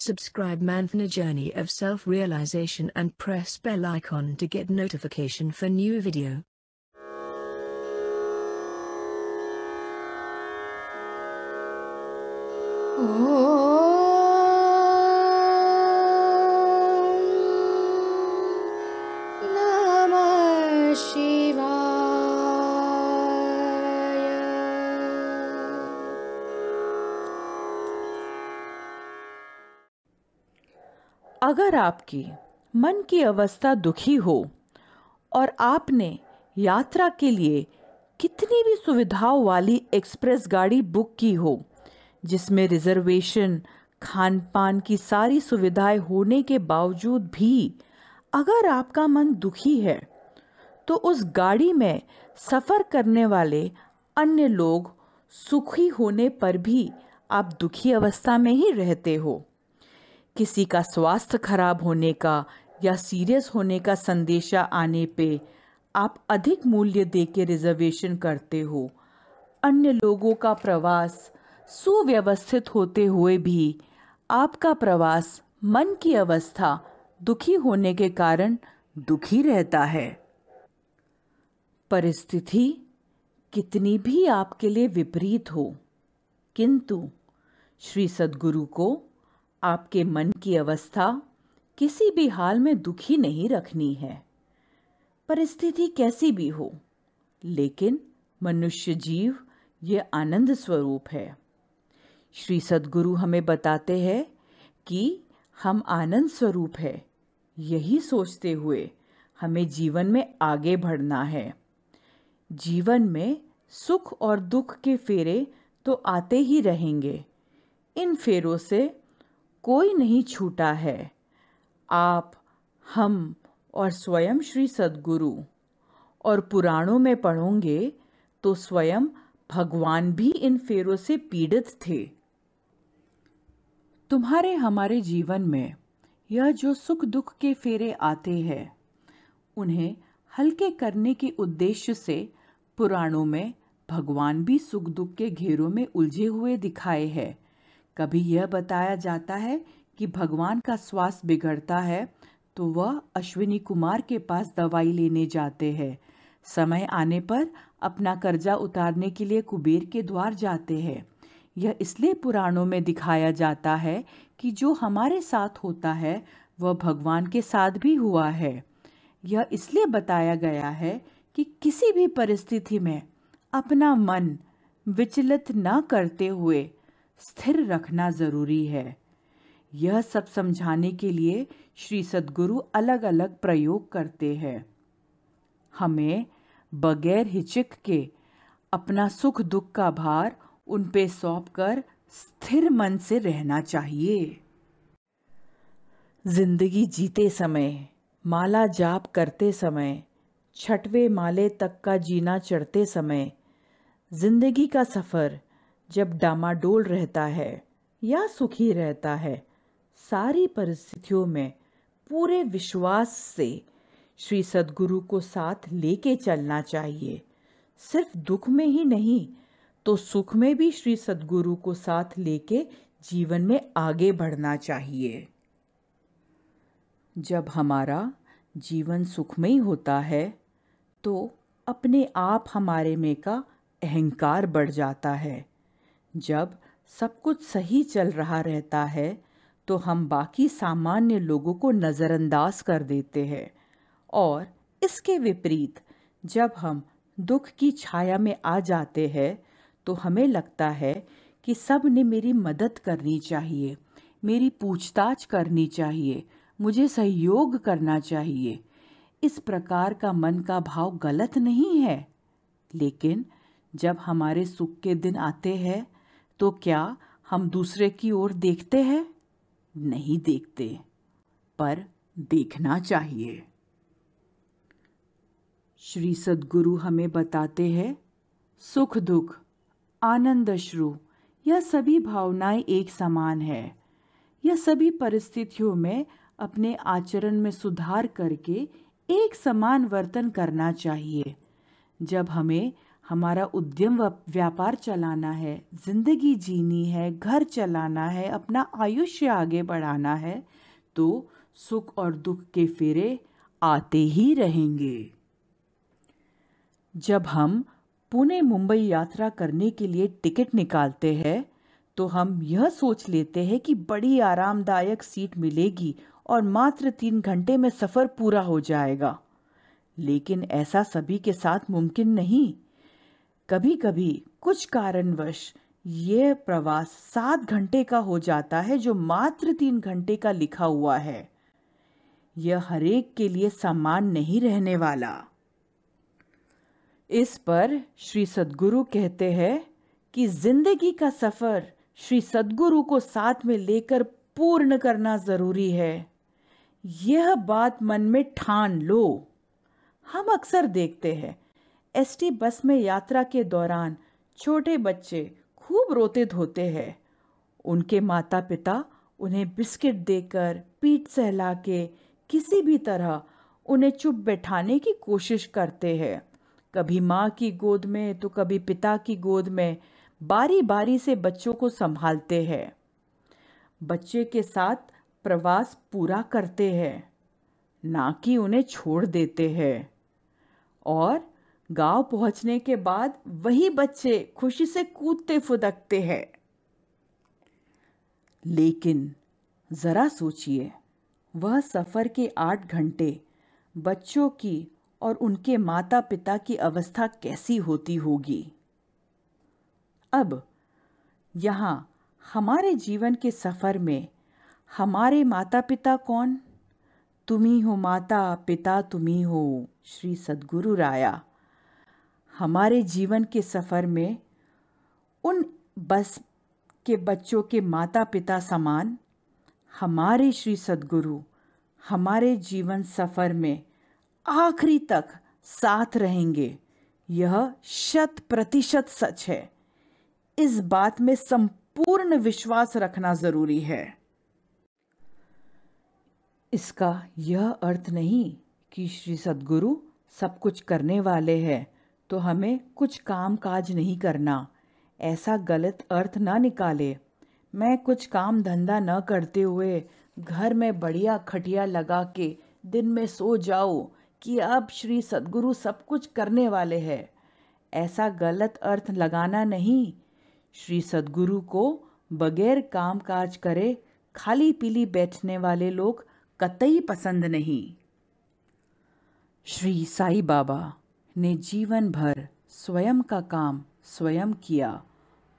Subscribe Manfna Journey of Self-Realization and press bell icon to get notification for new video. Namah Shivaya. अगर आपकी मन की अवस्था दुखी हो और आपने यात्रा के लिए कितनी भी सुविधाओं वाली एक्सप्रेस गाड़ी बुक की हो, जिसमें रिजर्वेशन, खान पान की सारी सुविधाएं होने के बावजूद भी अगर आपका मन दुखी है, तो उस गाड़ी में सफ़र करने वाले अन्य लोग सुखी होने पर भी आप दुखी अवस्था में ही रहते हो। किसी का स्वास्थ्य खराब होने का या सीरियस होने का संदेशा आने पे आप अधिक मूल्य देके रिजर्वेशन करते हो। अन्य लोगों का प्रवास सुव्यवस्थित होते हुए भी आपका प्रवास मन की अवस्था दुखी होने के कारण दुखी रहता है। परिस्थिति कितनी भी आपके लिए विपरीत हो, किंतु श्री सद्गुरु को आपके मन की अवस्था किसी भी हाल में दुखी नहीं रखनी है। परिस्थिति कैसी भी हो, लेकिन मनुष्य जीव ये आनंद स्वरूप है। श्री सद्गुरु हमें बताते हैं कि हम आनंद स्वरूप है। यही सोचते हुए हमें जीवन में आगे बढ़ना है। जीवन में सुख और दुख के फेरे तो आते ही रहेंगे। इन फेरों से कोई नहीं छूटा है। आप, हम और स्वयं श्री सद्गुरु। और पुराणों में पढ़ोगे तो स्वयं भगवान भी इन फेरों से पीड़ित थे। तुम्हारे हमारे जीवन में यह जो सुख दुख के फेरे आते हैं, उन्हें हल्के करने के उद्देश्य से पुराणों में भगवान भी सुख दुख के घेरों में उलझे हुए दिखाए हैं। कभी यह बताया जाता है कि भगवान का स्वास्थ्य बिगड़ता है तो वह अश्विनी कुमार के पास दवाई लेने जाते हैं। समय आने पर अपना कर्जा उतारने के लिए कुबेर के द्वार जाते हैं। यह इसलिए पुराणों में दिखाया जाता है कि जो हमारे साथ होता है वह भगवान के साथ भी हुआ है। यह इसलिए बताया गया है कि किसी भी परिस्थिति में अपना मन विचलित न करते हुए स्थिर रखना जरूरी है। यह सब समझाने के लिए श्री सद्गुरु अलग अलग प्रयोग करते हैं। हमें बगैर हिचक के अपना सुख दुख का भार उन पे सौंपकर स्थिर मन से रहना चाहिए। जिंदगी जीते समय, माला जाप करते समय, छठवें माले तक का जीना चढ़ते समय, जिंदगी का सफ़र जब डामाडोल रहता है या सुखी रहता है, सारी परिस्थितियों में पूरे विश्वास से श्री सद्गुरु को साथ लेके चलना चाहिए। सिर्फ दुख में ही नहीं तो सुख में भी श्री सद्गुरु को साथ लेके जीवन में आगे बढ़ना चाहिए। जब हमारा जीवन सुखमय होता है तो अपने आप हमारे में का अहंकार बढ़ जाता है। जब सब कुछ सही चल रहा रहता है तो हम बाकी सामान्य लोगों को नज़रअंदाज कर देते हैं, और इसके विपरीत जब हम दुख की छाया में आ जाते हैं तो हमें लगता है कि सब ने मेरी मदद करनी चाहिए, मेरी पूछताछ करनी चाहिए, मुझे सहयोग करना चाहिए। इस प्रकार का मन का भाव गलत नहीं है, लेकिन जब हमारे सुख के दिन आते हैं तो क्या हम दूसरे की ओर देखते हैं? नहीं देखते, पर देखना चाहिए। श्री सद्गुरु हमें बताते हैं, सुख दुख, आनंद अश्रु, यह सभी भावनाएं एक समान है। यह सभी परिस्थितियों में अपने आचरण में सुधार करके एक समान वर्तन करना चाहिए। जब हमें हमारा उद्यम व्यापार चलाना है, जिंदगी जीनी है, घर चलाना है, अपना आयुष्य आगे बढ़ाना है, तो सुख और दुख के फेरे आते ही रहेंगे। जब हम पुणे मुंबई यात्रा करने के लिए टिकट निकालते हैं तो हम यह सोच लेते हैं कि बड़ी आरामदायक सीट मिलेगी और मात्र 3 घंटे में सफ़र पूरा हो जाएगा। लेकिन ऐसा सभी के साथ मुमकिन नहीं। कभी कभी कुछ कारणवश यह प्रवास 7 घंटे का हो जाता है जो मात्र 3 घंटे का लिखा हुआ है। यह हरेक के लिए समान नहीं रहने वाला। इस पर श्री सद्गुरु कहते हैं कि जिंदगी का सफर श्री सद्गुरु को साथ में लेकर पूर्ण करना जरूरी है। यह बात मन में ठान लो। हम अक्सर देखते हैं एसटी बस में यात्रा के दौरान छोटे बच्चे खूब रोते धोते हैं। उनके माता पिता उन्हें बिस्किट देकर, पीठ सहला के, किसी भी तरह उन्हें चुप बैठाने की कोशिश करते हैं। कभी माँ की गोद में तो कभी पिता की गोद में बारी बारी से बच्चों को संभालते हैं। बच्चे के साथ प्रवास पूरा करते हैं, ना कि उन्हें छोड़ देते हैं। और गांव पहुंचने के बाद वही बच्चे खुशी से कूदते फुदकते हैं। लेकिन जरा सोचिए, वह सफर के 8 घंटे बच्चों की और उनके माता पिता की अवस्था कैसी होती होगी। अब यहाँ हमारे जीवन के सफर में हमारे माता पिता कौन? तुम्ही हो माता पिता, तुम्ही हो श्री सद्गुरु राया। हमारे जीवन के सफर में उन बस के बच्चों के माता पिता समान हमारे श्री सद्गुरु हमारे जीवन सफर में आखिरी तक साथ रहेंगे। यह 100% सच है। इस बात में संपूर्ण विश्वास रखना जरूरी है। इसका यह अर्थ नहीं कि श्री सद्गुरु सब कुछ करने वाले हैं तो हमें कुछ काम काज नहीं करना। ऐसा गलत अर्थ ना निकाले। मैं कुछ काम धंधा न करते हुए घर में बढ़िया खटिया लगा के दिन में सो जाओ कि अब श्री सद्गुरु सब कुछ करने वाले हैं। ऐसा गलत अर्थ लगाना नहीं। श्री सद्गुरु को बगैर काम काज करे खाली पीली बैठने वाले लोग कतई पसंद नहीं। श्री साईं बाबा ने जीवन भर स्वयं का काम स्वयं किया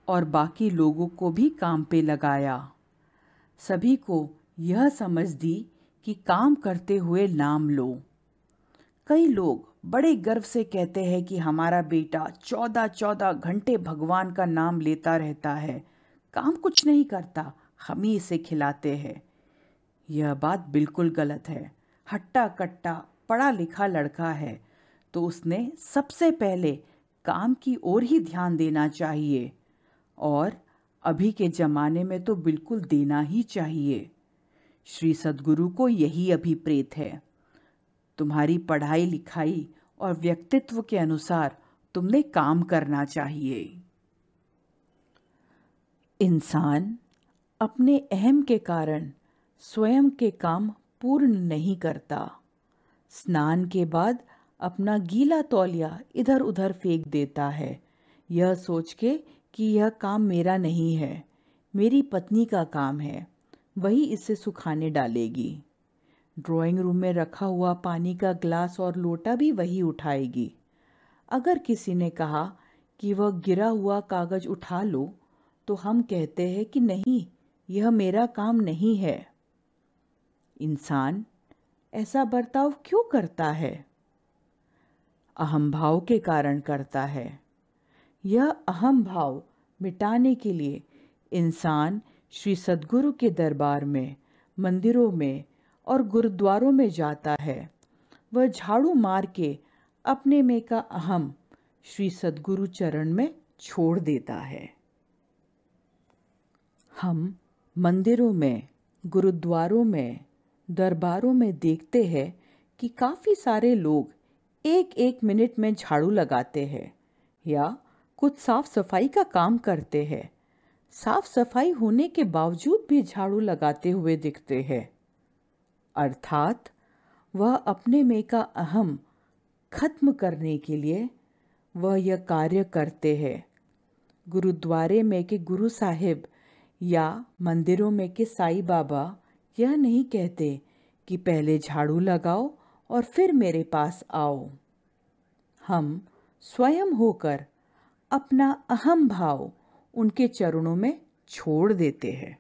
और बाकी लोगों को भी काम पे लगाया। सभी को यह समझ दी कि काम करते हुए नाम लो। कई लोग बड़े गर्व से कहते हैं कि हमारा बेटा 14 घंटे भगवान का नाम लेता रहता है, काम कुछ नहीं करता, हम ही इसे खिलाते हैं। यह बात बिल्कुल गलत है। हट्टा कट्टा पढ़ा लिखा लड़का है तो उसने सबसे पहले काम की ओर ही ध्यान देना चाहिए, और अभी के ज़माने में तो बिल्कुल देना ही चाहिए। श्री सद्गुरु को यही अभिप्रेत है। तुम्हारी पढ़ाई लिखाई और व्यक्तित्व के अनुसार तुमने काम करना चाहिए। इंसान अपने अहम के कारण स्वयं के काम पूर्ण नहीं करता। स्नान के बाद अपना गीला तौलिया इधर उधर फेंक देता है, यह सोच के कि यह काम मेरा नहीं है, मेरी पत्नी का काम है, वही इसे सुखाने डालेगी। ड्राइंग रूम में रखा हुआ पानी का ग्लास और लोटा भी वही उठाएगी। अगर किसी ने कहा कि वह गिरा हुआ कागज उठा लो तो हम कहते हैं कि नहीं, यह मेरा काम नहीं है। इंसान ऐसा बर्ताव क्यों करता है? अहम भाव के कारण करता है। यह अहम भाव मिटाने के लिए इंसान श्री सद्गुरु के दरबार में, मंदिरों में और गुरुद्वारों में जाता है। वह झाड़ू मार के अपने में का अहम श्री सद्गुरु चरण में छोड़ देता है। हम मंदिरों में, गुरुद्वारों में, दरबारों में देखते हैं कि काफ़ी सारे लोग 1-1 मिनट में झाड़ू लगाते हैं। या कुछ साफ सफाई का काम करते हैं। साफ सफाई होने के बावजूद भी झाड़ू लगाते हुए दिखते हैं, अर्थात वह अपने में का अहम खत्म करने के लिए वह यह कार्य करते हैं। गुरुद्वारे में के गुरु साहिब या मंदिरों में के साईं बाबा यह नहीं कहते कि पहले झाड़ू लगाओ और फिर मेरे पास आओ। हम स्वयं होकर अपना अहम भाव उनके चरणों में छोड़ देते हैं।